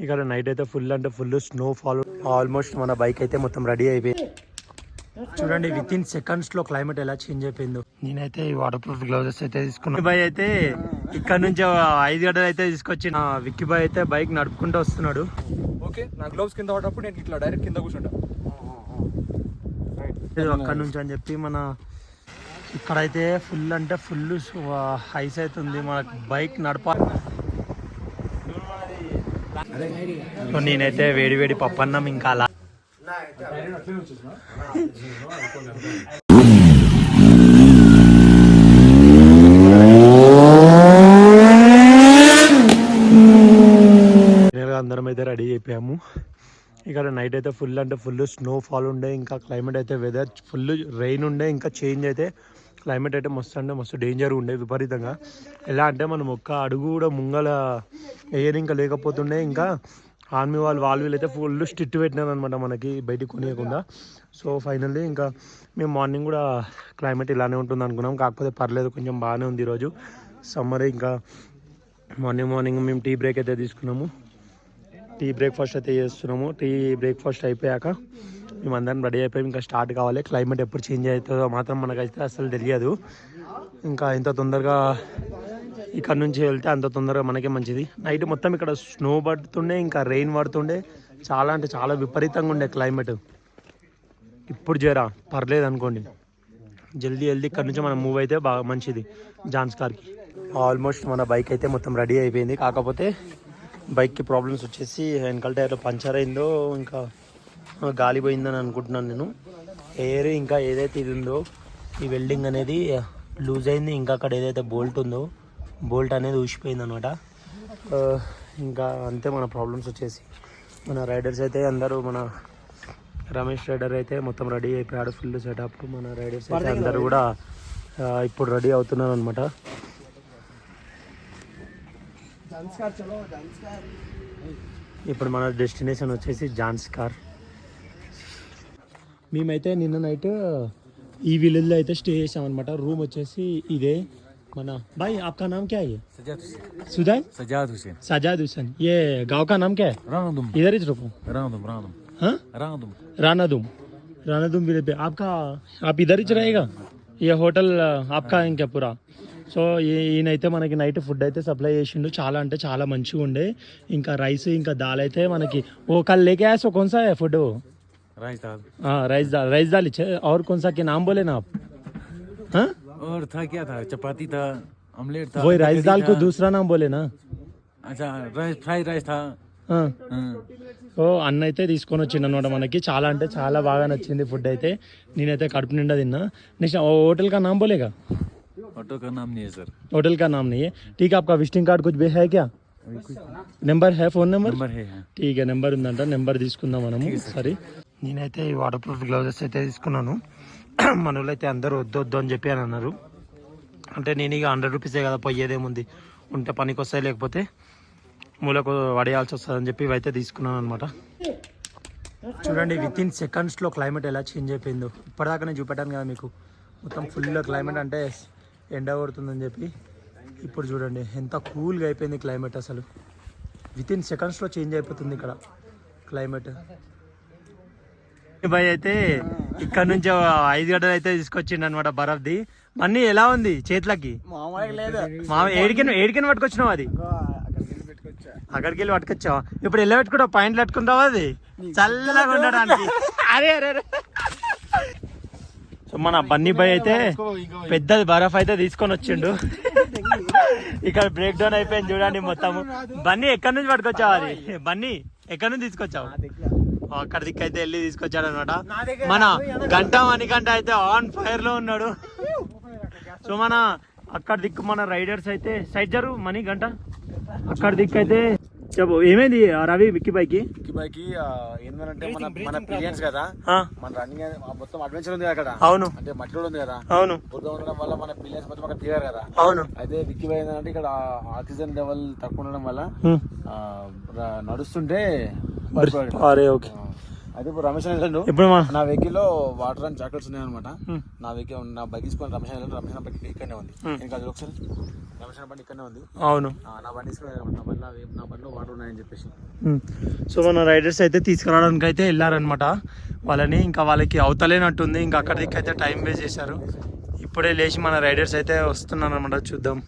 ఇక్కడ నైట్ అయితే ఫుల్ అంటే ఫుల్ స్నో ఫాల్. ఆల్మోస్ట్ మన బైక్ అయితే మొత్తం రెడీ అయిపోయింది. చూడండి విత్ ఇన్ సెకండ్స్ లో క్లైమేట్ ఎలా చేంజ్ అయిపోయిందో. నేనైతే ఈ వాటర్ ప్రూఫ్ గ్లౌజెస్ అయితే తీసుకున్నాను. బాయ్ అయితే ఇక్కడ నుంచి 5 గంటలు అయితే తీసుకొచ్చి విక్కీ బాయ్ అయితే బైక్ నడుపుకుంటూ వస్తున్నాడు. ఓకే, నా గ్లౌస్ కింద పడ్డప్పుడు నేను ఇట్లా డైరెక్ట్ కింద కూర్చుంటా అక్కడ నుంచి అని చెప్పి మన ఇక్కడైతే ఫుల్ అంటే ఫుల్ ఐస్ అవుతుంది. మనకు బైక్ నడపాలి. నేనైతే వేడి వేడి పప్పు అన్నం ఇంకా అలా అందరం అయితే రెడీ అయిపోయాము. ఇక్కడ నైట్ అయితే ఫుల్ అంటే ఫుల్ స్నో ఫాల్ ఉండే, ఇంకా క్లైమేట్ అయితే వెదర్ ఫుల్ రెయిన్ ఉండే, ఇంకా చేంజ్ అయితే క్లైమేట్ అయితే మస్తు అంటే మస్తు డేంజర్ ఉండే విపరీతంగా. ఎలా అంటే మనం ఒక్క అడుగు కూడా ముంగల ఎయిర్ ఇంకా లేకపోతుండే. ఇంకా ఆర్మీ వాళ్ళు వీళ్ళైతే ఫుల్ స్ట్రిక్ట్ పెట్టినారు అనమాట మనకి బయటికి కొనియకుండా. సో ఫైనల్లీ ఇంకా మేము మార్నింగ్ కూడా క్లైమేట్ ఇలానే ఉంటుంది అనుకున్నాం, కాకపోతే పర్లేదు కొంచెం బాగానే ఉంది ఈరోజు సమ్మర్. ఇంకా మార్నింగ్ మేము టీ బ్రేక్ అయితే తీసుకున్నాము. టీ బ్రేక్ఫాస్ట్ అయితే చేస్తున్నాము. టీ బ్రేక్ఫాస్ట్ అయిపోయాక మేము అందరం రెడీ అయిపోయి ఇంకా స్టార్ట్ కావాలి. క్లైమేట్ ఎప్పుడు చేంజ్ అవుతుందో మాత్రం మనకైతే అసలు తెలియదు. ఇంకా ఎంత తొందరగా ఇక్కడ నుంచి వెళ్తే అంత తొందరగా మనకే మంచిది. నైట్ మొత్తం ఇక్కడ స్నో పడుతుండే, ఇంకా రెయిన్ పడుతుండే, చాలా అంటే చాలా విపరీతంగా ఉండే క్లైమేట్. ఇప్పుడు జరా పర్లేదు అనుకోండి, జల్దీ ఇక్కడ నుంచి మనం మూవ్ అయితే బాగా మంచిది జాన్స్కార్కి. ఆల్మోస్ట్ మన బైక్ అయితే మొత్తం రెడీ అయిపోయింది. కాకపోతే బైక్కి ప్రాబ్లమ్స్ వచ్చేసి వెనకాల టైర్లో పంచర్ అయిందో ఇంకా గాలి పోయిందని అనుకుంటున్నాను నేను. ఎయిర్ ఇంకా ఏదైతే ఇది ఉందో ఈ వెల్డింగ్ అనేది లూజ్ అయింది. ఇంకా అక్కడ ఏదైతే బోల్ట్ ఉందో బోల్ట్ అనేది ఊసిపోయింది అనమాట. ఇంకా అంతే మన ప్రాబ్లమ్స్ వచ్చేసి. మన రైడర్స్ అయితే అందరూ మన రమేష్ రైడర్ అయితే మొత్తం రెడీ అయిపోయాడు ఫుల్ సెటప్. మన రైడర్స్ అయితే అందరూ కూడా ఇప్పుడు రెడీ అవుతున్నారు అనమాట. ఇప్పుడు మన డెస్టినేషన్ వచ్చేసి జాన్స్కార్. మేమైతే నిన్న నైట్ ఈ విలేజ్లో అయితే స్టే చేసామన్నమాట. రూమ్ వచ్చేసి ఇదే. మన భాయ్ आपका नाम क्या है? सजाद हुसैन. ये गांव का नाम क्या है? रानादुम. इधर ही रुको. रानादुम विलेज पे आपका. आप इधर ही रहेगा? ये होटल आपका ఇంకా पूरा. సో ఈయనైతే మనకి నైట్ ఫుడ్ అయితే సప్లై చేసిండు. చాలా అంటే చాలా మంచిగా ఉండే. ఇంకా రైస్ ఇంకా దాల్ అయితే మనకి ఓ కల్ లేకే आया. सो कौन सा है फूड? राइस दाल और कौन सा के नाम बोले ना आप? हाँ, और था क्या था? चपाती था, ऑमलेट था. वही राइस दाल को दूसरा नाम बोले ना. अच्छा, फ्राइड राइस था. సో అన్న అయితే తీసుకొని వచ్చిండు అనమాట మనకి. చాలా అంటే చాలా బాగా నచ్చింది ఫుడ్ అయితే. నేనైతే కడుపు నిండా తిన్నా. నెక్స్ట్ होटल का नाम बोलेगा? होटल का नाम नहीं है सर. होटल का नाम नहीं है. ठीक है, आपका विजिटिंग कार्ड कुछ भी है क्या? నెంబర్ है, फोन नंबर है. ठीक है, నెంబర్ ఉందంట. నెంబర్ తీసుకుందాం మనము. సరే, నేనైతే ఈ వాటర్ ప్రూఫ్ గ్లౌజెస్ అయితే తీసుకున్నాను. మన వాళ్ళు అయితే అందరూ వద్దు అని చెప్పి అని అన్నారు. అంటే నేను ఇక 100 రూపీసే కదా, పోయేదేముంది, ఉంటే పనికి వస్తాయి, లేకపోతే మూలకు పడేయాల్సి వస్తుంది అని చెప్పి ఇవైతే తీసుకున్నాను అనమాట. చూడండి విత్ ఇన్ సెకండ్స్లో క్లైమేట్ ఎలా చేంజ్ అయిపోయిందో. ఇప్పటిదాకా నేను చూపెట్టాను కదా మీకు, మొత్తం ఫుల్ క్లైమేట్ అంటే ఎండ కొడుతుందని చెప్పి. ఇప్పుడు చూడండి ఎంత కూల్గా అయిపోయింది క్లైమేట్. అసలు విత్ ఇన్ సెకండ్స్లో చేంజ్ అయిపోతుంది ఇక్కడ క్లైమేట్. బాయ్ అయితే ఇక్కడ నుంచి 5 గంటలు అయితే తీసుకొచ్చిండు అనమాట బరఫ్ది. మన్నీ ఎలా ఉంది చేతులకి? ఏడికని పట్టుకొచ్చినావు? అది అక్కడికి వెళ్ళి పట్టుకొచ్చావా? ఇప్పుడు ఎలా పెట్టుకుంటావు? పాయింట్లు పెట్టుకుంటావా? అది చల్లగా ఉండడానికి. అరే అరే అరే. సో మన బన్నీ బాయ్ అయితే పెద్దది బరఫ్ అయితే తీసుకొని వచ్చిండు. ఇక్కడ బ్రేక్ డౌన్ అయిపోయింది చూడండి మొత్తము. బన్నీ ఎక్కడి నుంచి పట్టుకొచ్చావు? అది బన్నీ ఎక్కడి నుంచి తీసుకొచ్చావు? అక్కడ దిక్కు అయితే వెళ్ళి తీసుకొచ్చాడు అనమాట. మన మణికంఠ అయితే ఆన్ ఫైర్ లో ఉన్నాడు. సో మన అక్కడ దిక్కు మన రైడర్స్ అయితే సైడ్ జరుగు మణికంఠ. అక్కడ దిక్కు అయితే చెప్పు ఏమైంది రవి విక్కీ బైకి? ఏంటంటే మన పిలియన్స్ కదా, మన రన్నింగ్ మొత్తం అడ్వెంచర్ ఉంది అక్కడ. అవును, అంటే మట్టి ఉంది కదా. అవును, బుర్ర ఉండడం వల్ల మన పిలియన్స్ మొత్తం అక్కడ దిగారు కదా. అవును. అయితే విక్కీ బై ఏంటంటే ఇక్కడ ఆక్సిజన్ లెవెల్ తక్కువ ఉండడం వల్ల నడుస్తుంటే అయితే ఇప్పుడు రమేష్ వెళ్ళండు. ఇప్పుడు నా వెహికల్ లో వాటర్ అండ్ చాక్లెట్స్ ఉన్నాయి అనమాట. నా వెహికల్ నా బైక్ తీసుకొని రమేష్ వెళ్ళండి. రమేష్ బైక్ ఇక్కడనే ఉంది. ఇంకా ఒకసారి రమేష్ బండి ఇక్కడనే ఉంది. అవును. నా బండి నా బండిలో వాటర్ ఉన్నాయని చెప్పేసి. సో మన రైడర్స్ అయితే తీసుకురావడానికి అయితే వెళ్ళారనమాట వాళ్ళని. ఇంకా వాళ్ళకి అవతలేనట్టుంది, ఇంకా అక్కడికి అయితే టైం వేస్ట్ చేశారు. ఇప్పుడే లేచి మన రైడర్స్ అయితే వస్తున్నారు అనమాట. చూద్దాం.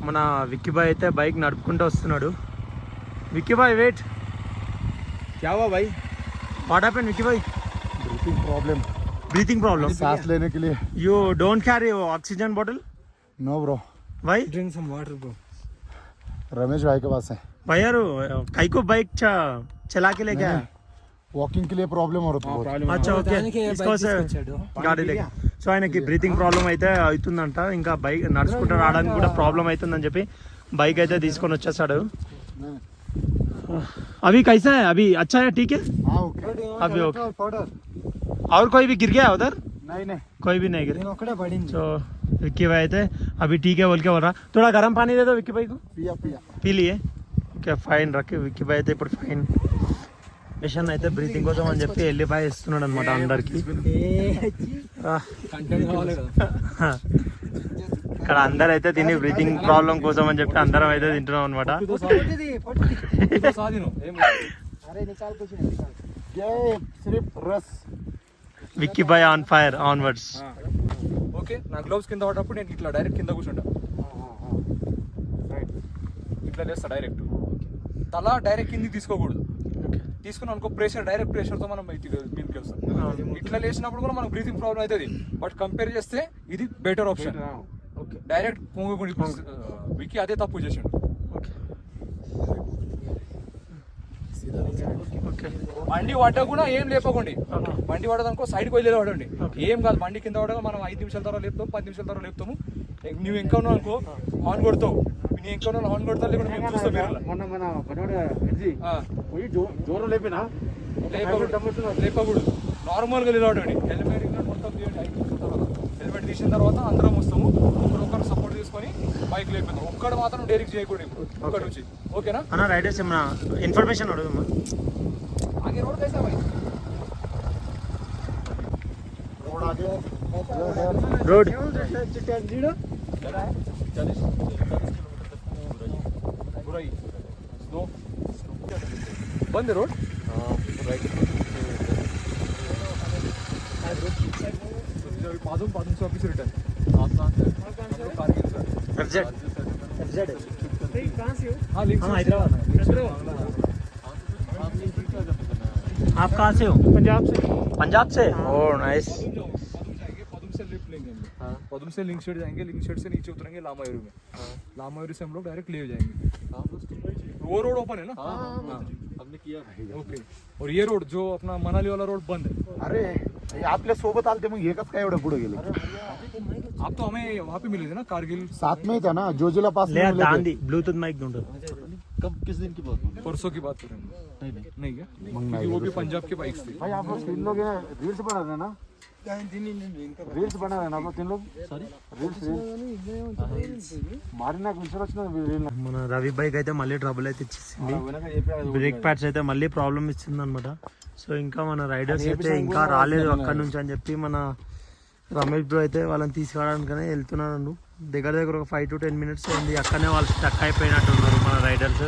మన విక్కీ బాయ్ అయితే బైక్ నడుపుకుంటూ వస్తున్నాడు. విక్కీ బాయ్ వెయిట్. क्या हुआ भाई? What happened, Vicky bhai? Breathing problem. सांस लेने के लिए. You don't carry oxygen bottle? No bro. Why? Drink some water bro. Ramesh भाई के पास है. भाई यार कई को बाइक चला के लेके आया. वॉकिंग के लिए प्रॉब्लम हो रहा था. अच्छा ఓకే. इसको से गाड़ी लेके. సో ఆయనకి బ్రీతింగ్ ప్రాబ్లం అయితే అవుతుందంట. ఇంకా బైక్ నడుచుకుంటూ రావడానికి కూడా ప్రాబ్లం అవుతుందని చెప్పి బైక్ అయితే తీసుకొని వచ్చేసాడు. अभी कैसा है? अभी अच्छा है? ठीक है अभी ओके. और कोई भी गिर गया उधर? नहीं कोई भी नहीं गिरा. तो विक्की भाई थे अभी ठीक है बोल के बोल रहा. थोड़ा गर्म पानी दे दो विक्की भाई को. पी लिए. ఓకే ఫైన్ రక్కి. విక్కీ బాయ్ అయితే ఇప్పుడు ఫైన్. మిషన్ అయితే బ్రీతింగ్ కోసం అని చెప్పి వెళ్ళి బాయ్ ఇస్తున్నాడు అనమాట అందరికి. ఇక్కడ అందరు అయితే తిని బ్రీతింగ్ ప్రాబ్లం కోసం అని చెప్పి అందరం అయితే తింటున్నాం అనమాట. విక్కీ బాయ్ ఆన్ ఫైర్ ఆన్వర్డ్స్. ఓకే నా గ్లోవ్స్ కింద పడ్డప్పుడు నేను ఇట్లా డైరెక్ట్ కింద కూర్చుంటా. ఇట్లా లేస్తా డైరెక్ట్. తల డైరెక్ట్ కిందికి తీసుకోకూడదు. తీసుకుని అనుకో ప్రెషర్ డైరెక్ట్ ప్రెషర్తో మనం మీదకి వెళ్తాం. ఇట్లా లేచినప్పుడు కూడా మనకు బ్రీతింగ్ ప్రాబ్లం అవుతుంది. బట్ కంపేర్ చేస్తే ఇది బెటర్ ఆప్షన్. డైరెక్ట్ పొంగకుండా విక్కీ అదే తప్పు చేసాడు. బండి పడ్డా కూడా ఏం లేపకండి. బండి పడదనుకో సైడ్కి వెళ్ళి పడండి. ఏం కాదు. బండి కింద పడగా మనం 5 నిమిషాల తర్వాత లేపుతాం, 10 నిమిషాల తర్వాత లేపుతాము. నువ్వు ఇంకా ఉన్నావు అనుకో హార్న్ కొడతావు. నేను ఇంకా ఉన్నావు హార్న్ కొడతా లేకుండా మేము చూస్తాం. లేపకూడదు. నార్మల్గా నిలబడండి. హెల్మెట్ మొత్తం హెల్మెట్ తీసిన తర్వాత అందరం వస్తాము. ఒకరు సపోర్ట్ తీసుకొని బైక్ లేపుతాం. ఒక్కడు మాత్రం డైరెక్ట్ చేయకూడదు. ఒక్కడి నుంచి ఓకేనా అన్న. రైడర్స్ ఏమన్నా ఇన్ఫర్మేషన్ అడుగుమా? आगे रोड कैसा भाई? रोड बंद है रोड. पादुम से ऑफिस रिटर्न. हाँ हैदराबाद. आप कहाँ से हो? पंजाब से. Oh nice. पदम से लिफ्ट लेंगे. पदम से लिंक शेड जाएंगे. लिंक शेड से नीचे उतरेंगे लामायूरी में. लामायूरी से हम लोग डायरेक्ट ले जाएंगे. वो रोड ओपन है ना? हमने किया भाई. ओके. और ये रोड जो अपना मनाली वाला रोड बंद है. अरे आपल्या सोबत आलते मग एकच काय एवढं पुढे गेले? आप तो हमें वहाँ पे मिले थे ना कारगिल. साथ में ही था ना जोजिला पास ले में मिले थे. दांडी ब्लूटूथ माइक ढूंढो. कब किस दिन की बात? परसों की बात कर रहे हैं. नहीं क्या? क्योंकि वो भी पंजाब के बाइक्स थे. भाई आप लोग 3 लोग हैं. रील्स बना रहे हैं ना? रील्स बना रहे हैं ना आप लोग 3 लोग? सॉरी रील्स మారినా విషయం వచ్చిన రీల్. మన రవి బైక్ అయితే మళ్ళీ ట్రబుల్ అయితే ఇచ్చేసింది. బ్రేక్ ప్యాడ్స్ అయితే మళ్ళీ ప్రాబ్లం ఇచ్చింది అనమాట. సో ఇంకా మన రైడర్స్ అయితే ఇంకా రాలేదు అక్కడ నుంచి అని చెప్పి మన రమేష్ బ్రో అయితే వాళ్ళని తీసుకురావడానికనే వెళ్తున్నాడు. దగ్గర దగ్గర ఒక 5 to 10 minutes అయింది. అక్కడనే వాళ్ళు స్టక్ అయిపోయినట్టు ఉన్నారు మన రైడర్స్.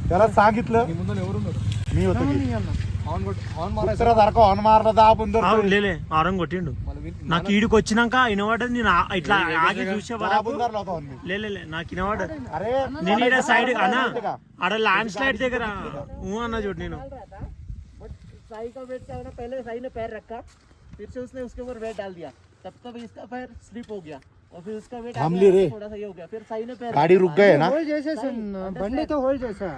त्याला सांगितलं ముందు ఎవరున్నారు? मी होतो की హార్న్ మారా. उत्तरासारखं ऑन मारला तर आपण లేలే ఆరం కొట్టిండు. నాకు ఈడికి వచ్చినాక వినవాడదు. నేను ఇట్లా ఆగి చూసే వరకు లేలే నాకు వినవాడదు. अरे నేను ఇక్కడ సైడ్ అన్నా ఆడ ల్యాండ్ స్లైడ్ దగ్గర అన్న చూడు. నేను साई का वेट क्या होना, पहले साई ने पैर रखा, फिर से उसने उसके ऊपर वेट डाल दिया, तब तक इसका पैर स्लिप हो गया और फिर उसका वेट थोड़ा सा ये हो गया, फिर साई ने पैर गाड़ी रुक गए ना. జైసే బండి తో హోల్డ్ చేసా.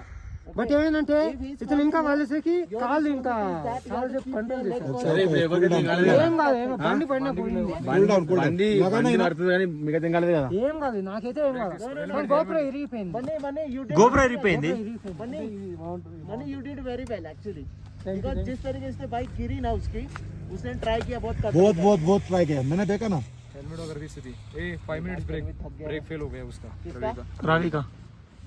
బట్ ఏంటంటే ఇతను ఇంకా వాళ్ళకి కాళ్ళు ఇంకా చాలా సేపు కంట్రోల్ చేశారు. ఏం కాదు. బండి పడిన పోయింది. ఏం కాదు. నాకైతే ఏం కాదు. గోపురం ఇరిగిపోయింది. గోపురం ఇరిగిపోయింది. You did very well actually, because जिस तरीके से बाइक गिरी ना उसकी, उसने ट्राई किया बहुत ट्राई किया. मैंने देखा ना. हेलमेट वगैरह भी स्थिति. 5 मिनट्स ब्रेक फेल हो गया उसका. रवि का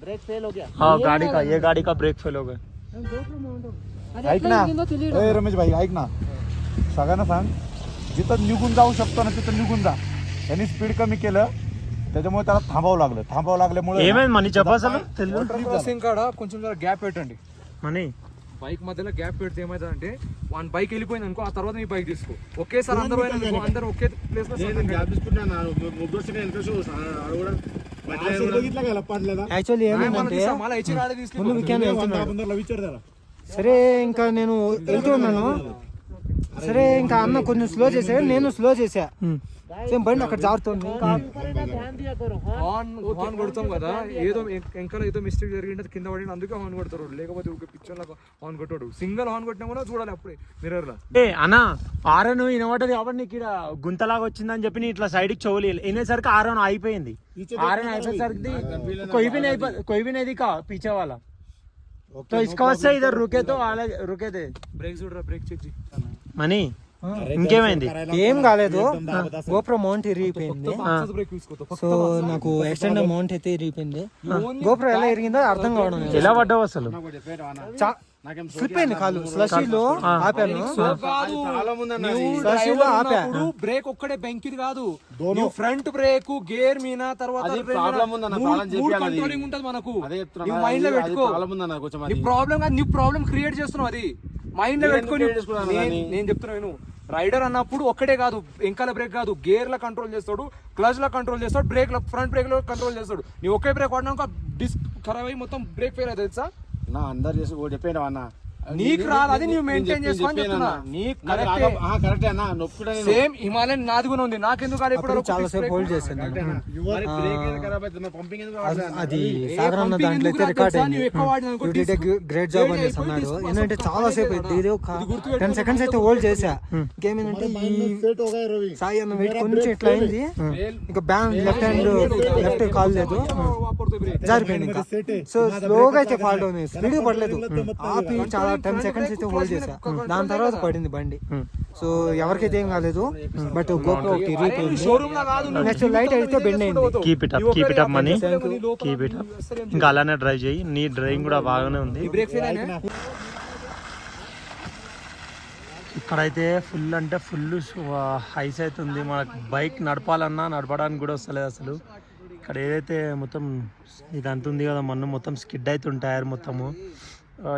ब्रेक फेल हो गया. हाँ गाड़ी का, ये गाड़ी का ब्रेक फेल हो गया. ऐक ना. ए रमेश भाई ऐक ना. सगळ्यांना सांग जिथं निघून जाऊ शकतो ना तिथं निघून जा. त्यांनी स्पीड कमी केलं त्याच्यामुळे त्याला थांबावं लागल्यामुळे ఏమైంది మనీ చెప్పాలి తెలుగు వాటర్ క్రాసింగ్ కాడ కొంచెం గ్యాప్ పెట్టండి. మనీ బైక్ మధ్యలో గ్యాప్ పెడితే ఏమైందంటే వన్ బైక్ వెళ్ళిపోయింది అనుకో, ఆ తర్వాత నీ బైక్ తీసుకో. ఒకేసారి అందరూ అందరూ ఒకే ప్లేస్ లో యాక్చువల్లీ ఏమైందంటే ముందు వీకెండ్ వెళ్తున్నాడు. సరే ఇంకా నేను వెళ్తూ ఉన్నాను. సరే ఇంకా అన్న కొంచెం స్లో చేశాడు, నేను స్లో చేసా. సేమ్ బండి అక్కడ జారుతుంది. ध्यान दिया करो. హార్న్ కొడతాం కదా, ఏదో వెంకల ఏదో మిస్టేక్ జరిగింది కింద పడి అందుకే హార్న్ కొడతారు. లేకపోతే ఒక పిక్చర్ లాగా హార్న్ కొట్టాడు. సింగల్ హార్న్ కొట్టినా కూడా చూడాలి అప్పుడే మిర్రర్ లా. ఏ అన్న ఆరను వినబడ్డది కాబట్టి నీకు ఇక్కడ గుంతలాగా వచ్చిందని చెప్పి నీ ఇట్లా సైడ్ కి చెవులు వినేసరికి ఆరను అయిపోయింది. ఆరను అయిపోయేసరికి कोई भी नहीं दिखा पीछे वाला, तो इसका वजह से इधर रुके तो रुके थे. బ్రేక్ చూడరా, బ్రేక్ చెక్ చేయి. మనీ ఇంకేమైంది? ఏం కాలేదు, గోప్రో మౌంట్ ఇరిగిపోయింది. బ్రేక్ తీసుకో. సో నాకు ఎక్స్టెండ్ మౌంట్ అయితే ఇరిగిపోయింది. గోప్రో ఎలా ఇరిగిందో అర్థం కావడం లేదు. ఎలా పడ్డావు అసలు? స్లిప్ అయింది కాలు. స్లషీలో ఆపాను, స్లషీలో ఆపా. బ్రేక్ ఒక్కడే బెంకిది కాదు, ఫ్రంట్ బ్రేక్ గేర్ మీద తర్వాత కంట్రోలింగ్ ఉంటది మనకు. నువ్వు మైండ్ లో పెట్టుకో. నీ ప్రాబ్లం కాదు, నీ ప్రాబ్లం క్రియేట్ చేస్తున్నావు. అది మైండ్ లో పెట్టుకొని నేను చెప్తున్నాను. రైడర్ అన్నప్పుడు ఒక్కటే కాదు, వెంకాల బ్రేక్ కాదు, గేర్ లా కంట్రోల్ చేస్తాడు, క్లచ్ లా కంట్రోల్ చేస్తాడు, బ్రేక్ లో ఫ్రంట్ బ్రేక్ లో కంట్రోల్ చేస్తాడు. నీ ఒకే బ్రేక్ వాడినాక డిస్క్ ఖరాబ్ అయ్యి మొత్తం బ్రేక్ ఫెయిల్ అవుతుంది తెలుసా? నా అందరు చేసి చెప్పాను అన్న, నీకు రాదు, అది నువ్వు మెయింటైన్ చేసుకోని చెప్తున్నా. నీకు కరెక్టే అన్న, నొప్పి సేమ్ హిమాలయన్ నాది కూడా ఉంది. నాకెందుకు అది ఇప్పుడు చాలా సేపు హోల్డ్ చేశాను. అది పంపింగ్ సాధారణ దాంట్లో అయితే రికార్డ్ అయింది. గ్రేట్ జాబ్ అనేసి అన్నాడు. ఏంటంటే చాలా సేపు ఇది ఒక 10 seconds అయితే హోల్డ్ చేసా. ఇంకేమైందంటే ఈ సాయి అన్న వెయిట్ కొంచెం ఇట్లా అయింది. ఇంకా బ్యాన్ లెఫ్ట్ కాల్ లేదు, జారిపోయింది ఇంకా. సో స్లోగా అయితే ఫాల్ డౌన్ అయ్యింది, స్పీడ్ పడలేదు. ఆపి చాలా 10 seconds అయితే హోల్డ్ చేసా. దాని తర్వాత పడింది బండి. సో ఎవరికైతే ఏం కాలేదు, బట్ గోప్రో ఒకటి ఇరిగిపోయింది. నెక్స్ట్ లైట్ అయితే బెండ్ అయింది. Keep it up money, keep it up. ఇంకా అలానే డ్రైవ్ చేయి, నీ డ్రైవింగ్ కూడా బాగానే ఉంది. ఇక్కడైతే ఫుల్ అంటే ఫుల్ హైస్ అయితే ఉంది. మనకు బైక్ నడపడానికి కూడా వస్తలేదు అసలు. ఇక్కడ ఏదైతే మొత్తం ఇదంతా ఉంది కదా, మొత్తం స్కిడ్ అవుతుంది టైర్ మొత్తము.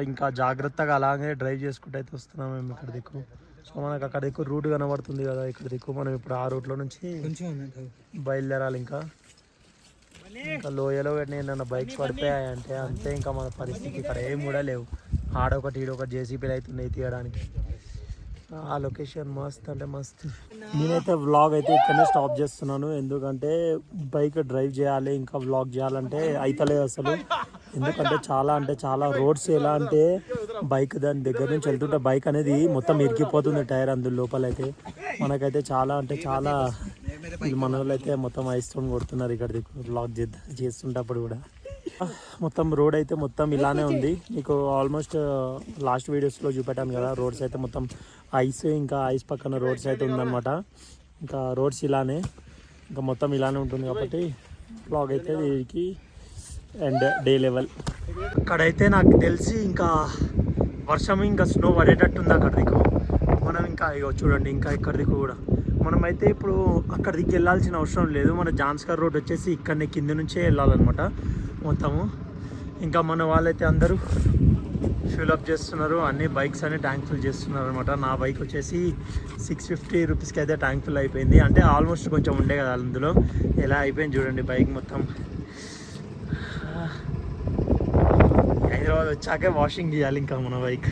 ఇంకా జాగ్రత్తగా అలాగే డ్రైవ్ చేసుకుంటూ అయితే వస్తున్నాం మేము ఇక్కడ దిక్కు. సో మనకు అక్కడ దిక్కు రూట్ కనబడుతుంది కదా ఇక్కడ దిక్కు. మనం ఇప్పుడు ఆ రూట్లో నుంచి బయలుదేరాలి. ఇంకా లోయలో ఏమన్నా బైక్స్ పడిపోయాయంటే అంతే ఇంకా మన పరిస్థితి. ఇక్కడ ఏం కూడా లేవు, ఆడొకటి ఈడొకటి జేసీబీలు అవుతున్నాయి తీయడానికి. ఆ లొకేషన్ మస్త్ అంటే మస్త్. నేనైతే వ్లాగ్ అయితే ఇక్కడనే స్టాప్ చేస్తున్నాను, ఎందుకంటే బైక్ డ్రైవ్ చేయాలి ఇంకా వ్లాగ్ చేయాలంటే అయితలేదు అసలు. ఎందుకంటే చాలా రోడ్స్ ఎలా అంటే బైక్ దాని దగ్గర నుంచి వెళ్తుంటే బైక్ అనేది మొత్తం ఇరికిపోతుంది టైర్ అందులో లోపలైతే. మనకైతే చాలా మన వాళ్ళు అయితే మొత్తం ఐస్టోన్ కొడుతున్నారు ఇక్కడ వ్లాగ్ చేస్తుంటప్పుడు కూడా. మొత్తం రోడ్ అయితే మొత్తం ఇలానే ఉంది. మీకు ఆల్మోస్ట్ లాస్ట్ వీడియోస్లో చూపెట్టాను కదా, రోడ్స్ అయితే మొత్తం ఐస్, ఇంకా ఐస్ పక్కన రోడ్స్ అయితే ఉందన్నమాట. ఇంకా రోడ్స్ ఇలానే ఇంకా మొత్తం ఇలానే ఉంటుంది కాబట్టి వ్లాగ్ అయితే దీనికి అండ్ డే లెవెల్. అక్కడైతే నాకు తెలిసి ఇంకా వర్షం ఇంకా స్నో పడేటట్టుంది అక్కడ దిక్కు. మనం ఇంకా ఇగో చూడండి, ఇంకా ఇక్కడ దిక్కు కూడా మనమైతే ఇప్పుడు అక్కడ దిక్కు వెళ్ళాల్సిన అవసరం లేదు. మన జాన్స్కర్ రోడ్ వచ్చేసి ఇక్కడనే కింద నుంచే వెళ్ళాలన్నమాట మొత్తము. ఇంకా మన వాళ్ళైతే అందరూ ఫ్యూల్ అప్ చేస్తున్నారు, అన్ని బైక్స్ అన్ని ట్యాంక్ ఫుల్ చేస్తున్నారు అనమాట. నా బైక్ వచ్చేసి 650 రూపీస్కి అయితే ట్యాంక్ ఫుల్ అయిపోయింది. అంటే ఆల్మోస్ట్ కొంచెం ఉండే కదా అందులో, ఎలా అయిపోయింది చూడండి బైక్ మొత్తం. హైదరాబాద్ వచ్చాకే వాషింగ్ చేయాలి ఇంకా మన బైక్.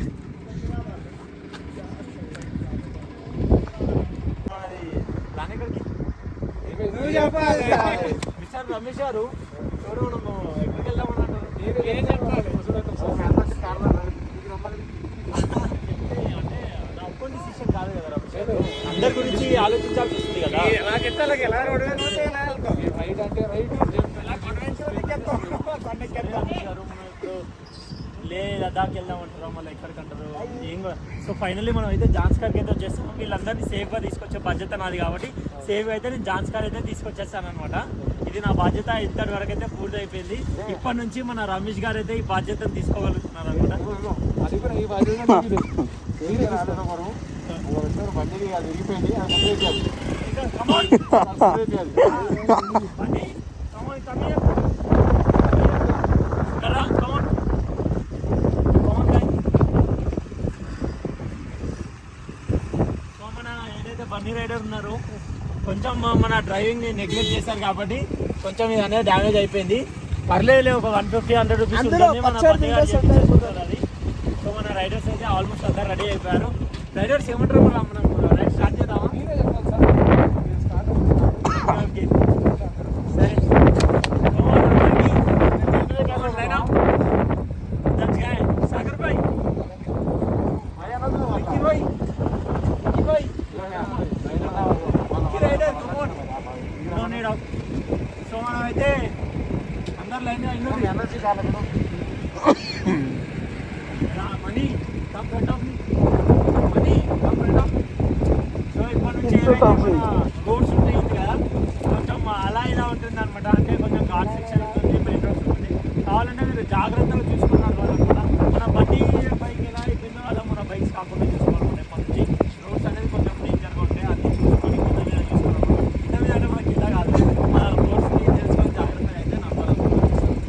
రమేష్ గారు ఎక్కడికి వెళ్దామన్నారు? అందరి గురించి ఆలోచించాల్సి వస్తుంది కదా. లే లదాఖ్ వెళ్దామంటారు, మళ్ళీ ఎక్కడికంటారు ఏం. సో ఫైనల్లీ మనం అయితే జాన్స్కార్కి అయితే వచ్చేస్తాం. వీళ్ళందరినీ సేఫ్గా తీసుకొచ్చే బాధ్యత నాది కాబట్టి సేఫ్గా అయితే నేను జాన్స్కార్ అయితే తీసుకొచ్చేస్తాను అనమాట. ఇది నా బాధ్యత ఇంతటి వరకు అయితే పూర్తి అయిపోయింది. ఇప్పటి నుంచి మన రమేష్ గారు అయితే ఈ బాధ్యతను తీసుకోగలుగుతున్నారు అనమాట. బండి అది విరిగిపోయింది, అది ముందు వేయాలి. బండి come here. Come on. So మన ఏదైతే బన్నీ రైడర్ ఉన్నారో కొంచెం మన డ్రైవింగ్ ని నెగ్లెక్ట్ చేశారు కాబట్టి కొంచెం ఇది అనేది డ్యామేజ్ అయిపోయింది. పర్లేదు, ఒక 150-100 రూపీస్ ఉంటుంది. మన బన్నీ గారు చేసేసుకుంటారు అది. సో మన రైడర్స్ అయితే ఆల్మోస్ట్ అంతా రెడీ అయిపోయారు. రైడర్స్ ఏమంటారు, మనం రైడ్ స్టార్ట్ చేద్దామా? ఓకే సరే. सागर भाई विक्की भाई rider come on no need of. So మనం అయితే అందరు లైన్ ఎనర్జీ కావాలి. Money come front of money come front of. So ఇప్పటి నుంచి గోడ్స్ ఉంటాయి కదా, కొంచెం అలా ఇలా ఉంటుంది అనమాట. అంటే కొంచెం ఘాట్ సెక్షన్ ఉంటుంది, మెయిన్ రోడ్స్ ఉంటుంది. కావాలంటే మీరు జాగ్రత్తగా చూసుకున్నారు వాళ్ళు కూడా. మన బండి బైక్ ఎలా అయిపోయిందో అలా మన బైక్స్ కాకుండా చూసుకోవాలి. మన నుంచి రోడ్స్ అనేది కొంచెం డేంజర్గా ఉంటాయి, అది చూసుకొని కింద మీద చూసుకోవాలి. కింద మీద అంటే మన కింద కాదు, మన రోడ్స్ని తెలుసుకొని జాగ్రత్తగా అయితే నడవాలి.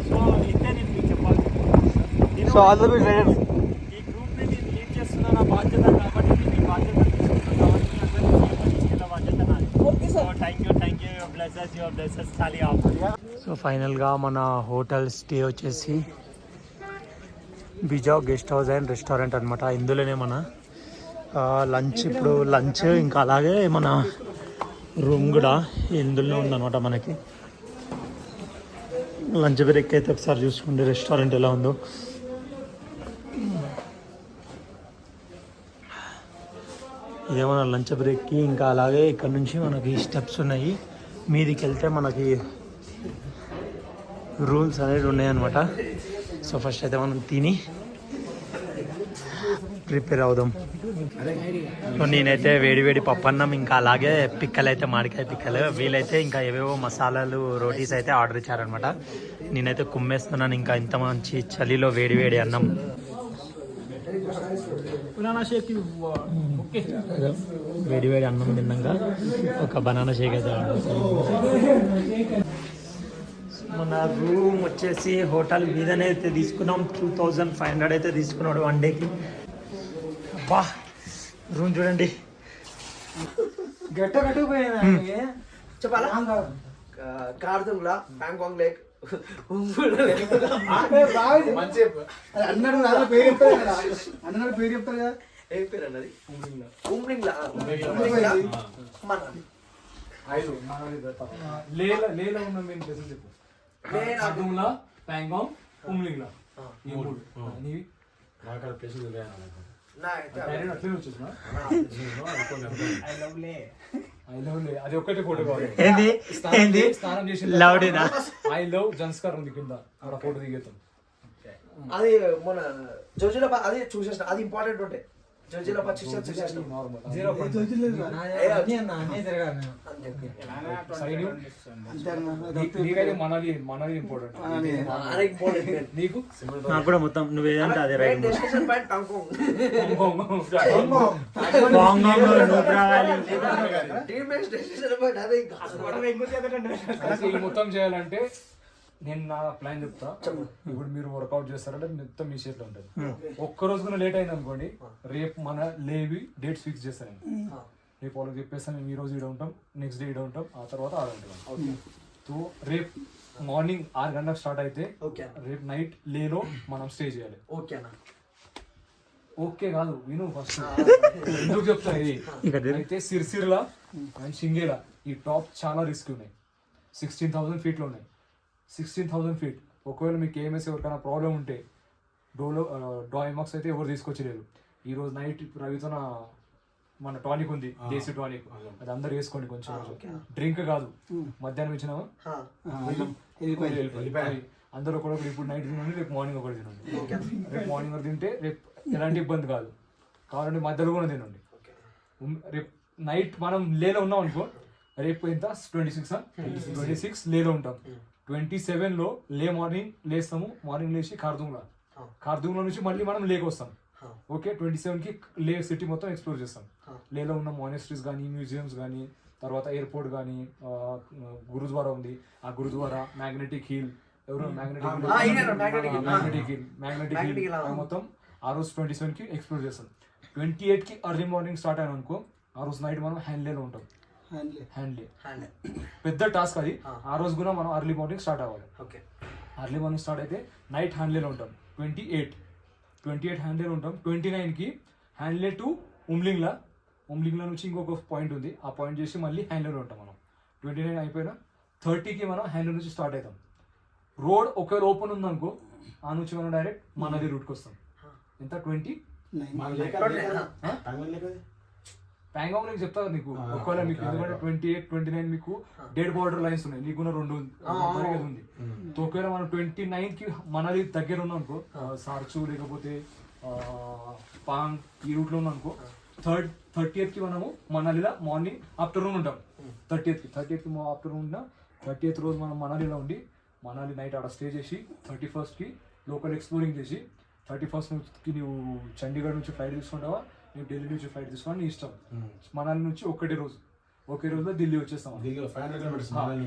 సో ఇంతే నేను మీకు చెప్పాలి. ఈ గ్రూప్ని నేను లీడ్ చేస్తున్నా, నా బాధ్యత కాబట్టి నేను ఈ బాధ్యత తీసుకుంటాను కాబట్టి అందరినీ తీసుకెళ్ళే బాధ్యత నాది. So thank you your blesses చాలి. సో ఫైనల్గా మన హోటల్ స్టే వచ్చేసి బిజావ్ గెస్ట్ హౌస్ అండ్ రెస్టారెంట్ అనమాట. ఇందులోనే మన లంచ్, ఇప్పుడు లంచ్ ఇంకా అలాగే మన రూమ్ కూడా ఇందులోనే ఉందన్నమాట. మనకి లంచ్ బ్రేక్ అయితే ఒకసారి చూసుకోండి రెస్టారెంట్ ఎలా ఉందో. ఇదే మన లంచ్ బ్రేక్కి. ఇంకా అలాగే ఇక్కడ నుంచి మనకి స్టెప్స్ ఉన్నాయి, మీదికి వెళ్తే మనకి రూమ్స్ అనేవి ఉన్నాయన్నమాట. సో ఫస్ట్ అయితే మనం తిని ప్రిపేర్ అవుదాం. సో నేనైతే వేడి పప్పన్నం, ఇంకా అలాగే పిక్కలు అయితే మామిడికాయ పిక్కలు, వీలైతే ఇంకా ఏవేవో మసాలాలు రోటీస్ అయితే ఆర్డర్ ఇచ్చారనమాట. నేనైతే కుమ్మేస్తున్నాను ఇంకా ఇంత మంచి చలిలో వేడి అన్నం. వేడి అన్నం తిన్నాక ఒక బనానా షేక్ అయితే మన రూమ్ వచ్చేసి హోటల్ మీదనే అయితే తీసుకున్నాం. 2500 అయితే తీసుకున్నాడు 1 డేకి. అబ్బా రూమ్ చూడండి. చెప్పాలా కార్దుంగ్లా బ్యాంకాక్ లేక్ అన్నాడు పేరు చెప్తారు కదా, ఏం పేరు అన్నది? లేలో ఉన్న మెయిన్ ప్లేసెస్ చెప్పు. కార్దుంగ్లా, ప్యాంగాంగ్, ఉమ్లింగ్లా, ఈ మూడు. నీవి అట్లనే వచ్చేసిన అది ఒక్కటే ఫోటో కావాలి. స్నానం చేసి ఐ లవ్ జన్స్కార్ ఉంది కింద, అక్కడ ఫోటో దిగేతాం. అది మన జోజిలో అది చూసేసిన, అది ఇంపార్టెంట్ ఉంటే జోజిలో చూసేసిన నార్మల్ మనది ఇంపార్టెంట్. నీకు నాకు కూడా మొత్తం నువ్వేదంటే అదే రైట్. మొత్తం చేయాలంటే నేను నా ప్లాన్ చెప్తా. ఇప్పుడు మీరు వర్కౌట్ చేస్తారంటే మొత్తం మీ చేతిలో ఉంటుంది. ఒక్కరోజు కూడా లేట్ అయింది అనుకోండి, రేపు మన లేవి డేట్స్ ఫిక్స్ చేస్తాను. రేపు వాళ్ళకి చెప్పేస్తాను మేము ఈ రోజు ఈడ ఉంటాం, నెక్స్ట్ డే ఈడ ఉంటాం, ఆ తర్వాత ఆడ ఉంటాం. సో రేపు మార్నింగ్ 6 గంటలకు స్టార్ట్ అయితే రేపు నైట్ లేలో మనం స్టే చేయాలి. ఓకే కాదు విను ఫస్ట్ ఎందుకు చెప్తాను ఇది. అయితే సిర్సిర్లా అండ్ షింగేలా ఈ టాప్ చాలా రిస్క్ ఉన్నాయి. 16,000 ఫీట్లు ఉన్నాయి. 16,000 ఫీట్. ఒకవేళ మీకు ఏఎంఎస్ ఎవరికైనా ప్రాబ్లం ఉంటే డోఎమాక్స్ అయితే ఎవరు తీసుకొచ్చలేరు. ఈరోజు నైట్ రవితో మన టానిక్ ఉంది, దేశీ టానిక్, అది అందరు వేసుకోండి. కొంచెం డ్రింక్ కాదు, మధ్యాహ్నం ఇచ్చినావా అందరూ ఒకటి. ఇప్పుడు నైట్ తినండి, రేపు మార్నింగ్ ఒకటి తినండి. రేపు మార్నింగ్ ఒకటి తింటే రేపు ఎలాంటి ఇబ్బంది కాదు. కావాలంటే మధ్యలో కూడా తినండి. రేపు నైట్ మనం లేలో ఉన్నాం అనుకో, రేపు ఎంత 26 లేలో ఉంటాం. 27లో మార్నింగ్ లేస్తాము. మార్నింగ్ లేచి కార్దుంగ్లా నుంచి మళ్ళీ మనం లేక్ వస్తాం. ఓకే 27కి లే సిటీ మొత్తం ఎక్స్ప్లోర్ చేస్తాం. లేలో ఉన్న మానెస్ట్రీస్ కానీ, మ్యూజియంస్ కానీ, తర్వాత ఎయిర్పోర్ట్ కానీ, గురుద్వారా ఉంది, ఆ గురుద్వారా, మ్యాగ్నెటిక్ హిల్, ఎవరు మ్యాగ్నెటిక్ హిల్ మొత్తం ఆ రోజు 27కి ఎక్స్ప్లోర్ చేస్తాం. 28కి ఎర్లీ మార్నింగ్ స్టార్ట్ అయినా అనుకో, ఆ రోజు నైట్ మనం హ్యాండ్లేలో ఉంటాం. హ్యాండ్లే పెద్ద టాస్క్ అది. ఆ రోజు కూడా మనం ఎర్లీ మార్నింగ్ స్టార్ట్ అవ్వాలి. ఎర్లీ మార్నింగ్ స్టార్ట్ అయితే నైట్ హ్యాండ్లేలో ఉంటాం. 28 హ్యాండ్లేలో ఉంటాం. 29కి హ్యాండ్లే టు ఉమ్లింగ్లా నుంచి ఇంకొక పాయింట్ ఉంది, ఆ పాయింట్ చేసి మళ్ళీ హ్యాండ్లేలో ఉంటాం మనం. 29 అయిపోయినా 30కి మనం హ్యాండ్లే నుంచి స్టార్ట్ అవుతాం. రోడ్ ఒకవేళ ఓపెన్ ఉందనుకో, ఆ నుంచి మనం డైరెక్ట్ మనది రూట్కి వస్తాం. ఎంత 20 ప్యాంగాంగ్ నీకు చెప్తా నీకు. ఒకవేళ మీకు ఎందుకంటే 28, 29 మీకు డెడ్ బార్డర్ లైన్స్ ఉన్నాయి, నీకు 2 ఉంది. ఒకవేళ మనం 29కి మనది దగ్గర ఉన్నాం అనుకో, సార్చు లేకపోతే పాంగ్ ఈ రూట్లో ఉన్నాం అనుకో, 30కి మనము మనాలిలో మార్నింగ్ ఆఫ్టర్నూన్ ఉంటాం. 30కి ఆఫ్టర్నూన్ ఉన్న 30th రోజు మనం మనాలిలో ఉండి, మనాలి నైట్ ఆడ స్టే చేసి 31స్ట్కి లోకల్ ఎక్స్ప్లోరింగ్ చేసి, 31స్ట్కి నువ్వు చండీగఢ్ నుంచి ఫ్లైట్ తీసుకుంటావా, నువ్వు ఢిల్లీ నుంచి ఫ్లైట్ తీసుకోవాలి, నీ ఇష్టం. మనాలి నుంచి ఒకే రోజులో ఢిల్లీ వచ్చేస్తాం.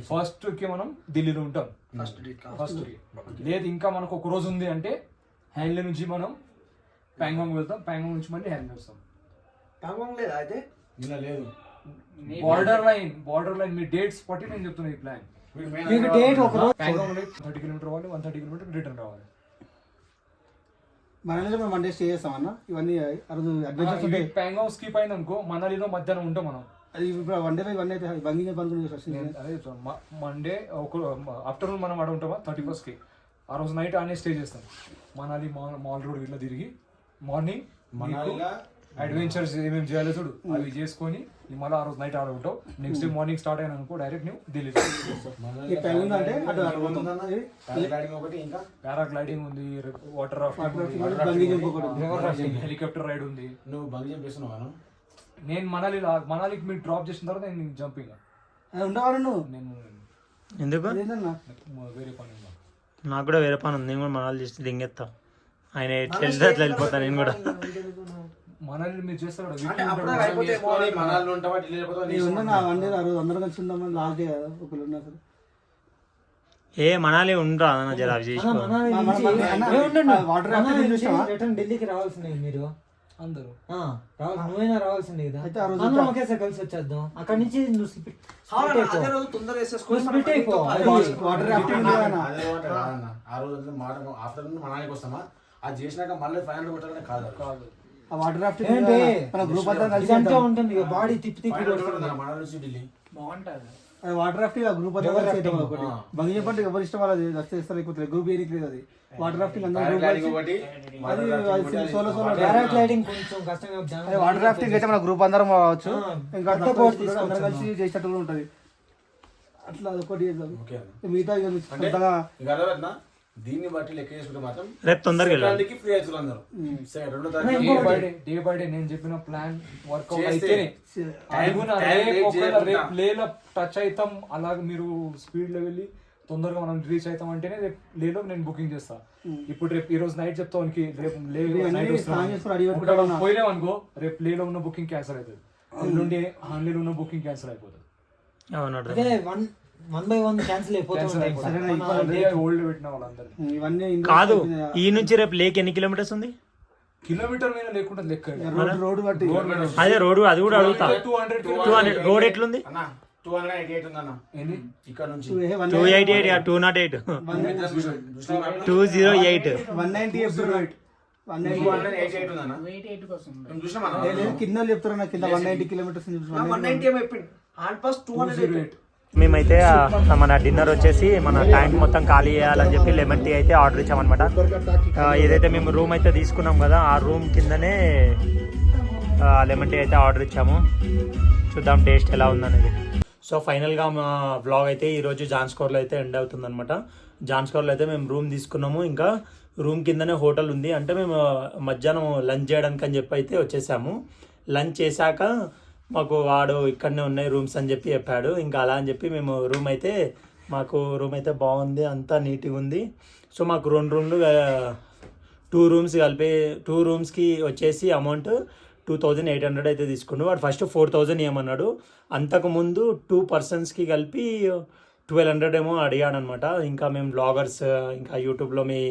ఫస్ట్కి మనం ఢిల్లీలో ఉంటాం. ఫస్ట్కి లేదు ఇంకా మనకు ఒక రోజు ఉంది అంటే హ్యాండ్లే నుంచి మనం ప్యాంగాంగ్ వెళ్తాం. ప్యాంగాంగ్ నుంచి మళ్ళీ హ్యాండ్లే వస్తాం. బార్డర్ లైన్ మీ డేట్స్ పట్టి నేను చెప్తున్నా ఈ ప్లాన్. ప్యాంగాంగ్ 30 కిలోమీటర్ రావాలి, 130 కిలోమీటర్ రిటర్న్ రావాలి. మనలో మనం 1 డే స్టే చేస్తామన్నా. ఇవన్నీ అడ్వెంచర్స్ ఉంటాయి. ప్యాంగాంగ్ స్కిప్ అయింది అనుకో, మనాలిలో మధ్యాహ్నం ఉంటాం మనం. అది ఇప్పుడు 1 డే బై 1 అయితే బంగింగ్ అదే మండే ఒక ఆఫ్టర్నూన్ మనం ఆడ ఉంటామా 31స్ట్కి, ఆ రోజు నైట్ ఆనే స్టే చేస్తాం. మనాలి మాల్ రోడ్ ఇట్లా తిరిగి మార్నింగ్ అడ్వెంచర్స్ ఏమేమి చేయాలో చూడు అవి చేసుకొని మళ్ళీ ఆ రోజు నైట్ ఆడ ఉంటావు. నెక్స్ట్ డే మార్నింగ్ స్టార్ట్ అయినా అనుకో, డైరెక్ట్ నువ్వు ఢిల్లీ. పారాగ్లైడింగ్ ఉంది, వాటర్ రాఫ్టింగ్, హెలికాప్టర్ రైడ్ ఉంది. నువ్వు బంగ్ జంప్ చేస్తున్నావా? నేను మనాలికి మీరు డ్రాప్ చేసిన తర్వాత నేను జంపింగ్ ఉండవాలి. నువ్వు నేను ఎందుకు వేరే పని నాకు కూడా వేరే పని ఉంది. నేను కూడా మనాలి చేసి దింగెత్తా. ఆయన ఎట్లా వెళ్తే అట్లా వెళ్ళిపోతాను నేను కూడా. మనాలి మీరు చేస్తారు అందరం కలిసి ఉందామని లాస్ట్ డే ఒకరు ఉన్నారు. ఏ మనాలి ఉండరా అన్న జర అవి చేసి రిటర్న్ ఢిల్లీకి రావాల్సిందే మీరు అందరూ. నువ్వైనా రావాల్సిందే కదా, అందరం ఒకేసారి కలిసి వచ్చేద్దాం. అక్కడ నుంచి నువ్వు స్ప్లిట్ అయిపో. వాటర్ రాఫ్టింగ్ ఆ రోజు ఆఫ్టర్నూన్ మనాలికి వస్తామా, అది చేసినాక మళ్ళీ 500 కొట్టాలనే కాదు. ఆ వాటర్ రాఫ్టింగ్ మన గ్రూప్ అంతా కలిసి ఉంటుంది. బాడీ తిప్పి మనాలి నుంచి ఢిల్లీ బాగుంటుంది. వాటర్ రాఫ్టింగ్ ఆ గ్రూప్ అంతా కలిసి అయితే ఒకటి బంగి చెప్పండి ఎవరు ఇష్టం వాళ్ళది వస్తే ఇస్తారు, లేకపోతే గ్రూప్ ఏరికి లేదు. అది వాటర్ రాఫ్టింగ్ అందరూ పారాగ్లైడింగ్ కొంచెం కష్టంగా. వాటర్ రాఫ్టింగ్ అయితే మన గ్రూప్ అందరం కావచ్చు, ఇంకా అందరూ కలిసి చేసేటట్టు ఉంటది. అట్లా అదొకటి మిగతా దీన్ని బట్టి లెక్క చేసుకుంటే మాత్రం రేపు తొందరగా వెళ్ళాలి. ఫ్రీ అవుతుంది అందరూ. డే బై డే నేను చెప్పిన ప్లాన్ వర్కౌట్ అయితే లేలో టచ్ అవుతాం. అలాగే మీరు స్పీడ్ లో వెళ్ళి తొందరగా మనం రీచ్ అవుతాం అంటేనే రేపు లేలో నేను బుకింగ్ చేస్తా. ఇప్పుడు రేపు ఈ రోజు నైట్ చెప్తాం, రేపు పోయినాం అనుకో, రేపు లేలో ఉన్న బుకింగ్ క్యాన్సిల్ అవుతుంది. ఎల్లుండి హాన్లీలో ఉన్న బుకింగ్ క్యాన్సిల్ అయిపోతుంది. కాదు ఈ నుంచి రేపు లేక్ ఎన్ని కిలోమీటర్స్ ఉంది? కిలోమీటర్ మీద లేకుండా లెక్క అదే రోడ్ అది కూడా అడుగుతా. 200 రోడ్ ఎట్లుంది? 288 ఉందన్న ఇక్కడ నుంచి 288 208 208 కింద చెప్తారు కింద 190 కిలోమీటర్స్. మేమైతే మన డిన్నర్ వచ్చేసి మన ట్యాంక్ మొత్తం ఖాళీ చేయాలని చెప్పి లెమన్ టీ అయితే ఆర్డర్ ఇచ్చామన్నమాట. ఏదైతే మేము రూమ్ అయితే తీసుకున్నాం కదా, ఆ రూమ్ కిందనే లెమన్ టీ అయితే ఆర్డర్ ఇచ్చాము. చూద్దాం టేస్ట్ ఎలా ఉందనేది. సో ఫైనల్గా మా వ్లాగ్ అయితే ఈరోజు జాన్స్కోర్లో అయితే ఎండ్ అవుతుంది అనమాట. జాన్స్కోర్లో అయితే మేము రూమ్ తీసుకున్నాము. ఇంకా రూమ్ కిందనే హోటల్ ఉంది. అంటే మేము మధ్యాహ్నం లంచ్ చేయడానికి అని చెప్పి అయితే వచ్చేసాము. లంచ్ చేశాక మాకు వాడు ఇక్కడనే ఉన్నాయి రూమ్స్ అని చెప్పి చెప్పాడు. ఇంకా అలా అని చెప్పి మేము రూమ్ అయితే మాకు రూమ్ అయితే బాగుంది, అంతా నీట్గా ఉంది. సో మాకు 2 రూమ్లు 2 రూమ్స్ కలిపి 2 రూమ్స్కి వచ్చేసి అమౌంట్ 2800 అయితే తీసుకున్నాడు. వాడు ఫస్ట్ 4000 ఇవ్వమన్నాడు. అంతకుముందు 2 పర్సన్స్కి కలిపి 1200 ఏమో అడిగాడు అనమాట. ఇంకా మేము బ్లాగర్స్ ఇంకా యూట్యూబ్లో మీ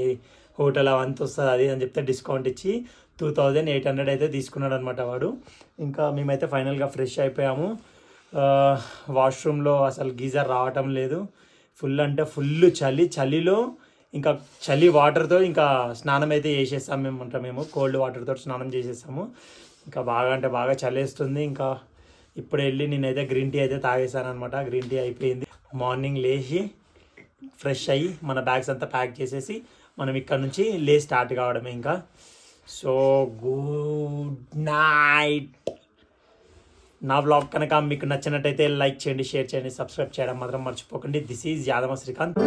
హోటల్ అవంతా వస్తుంది అది అని చెప్తే డిస్కౌంట్ ఇచ్చి 2800 అయితే తీసుకున్నాడు అనమాట వాడు. ఇంకా మేమైతే ఫైనల్గా ఫ్రెష్ అయిపోయాము. వాష్రూమ్లో అసలు గీజర్ రావటం లేదు. ఫుల్ అంటే ఫుల్ చలిలో ఇంకా చలి వాటర్తో ఇంకా స్నానం అయితే చేసేస్తాం మేము కోల్డ్ వాటర్తో స్నానం చేసేస్తాము. ఇంకా బాగా అంటే బాగా చలేస్తుంది. ఇంకా ఇప్పుడు వెళ్ళి నేనైతే గ్రీన్ టీ అయితే తాగేసాను అనమాట. గ్రీన్ టీ అయిపోయింది. మార్నింగ్ లేచి ఫ్రెష్ అయ్యి మన బ్యాగ్స్ అంతా ప్యాక్ చేసేసి మనం ఇక్కడ నుంచి స్టార్ట్ కావడమే ఇంకా. So good night. నా వ్లాగ్ కనుక మీకు నచ్చినట్టయితే లైక్ చేయండి, షేర్ చేయండి, సబ్స్క్రైబ్ చేయడం మాత్రం మర్చిపోకండి. This is Yadava Srikanth.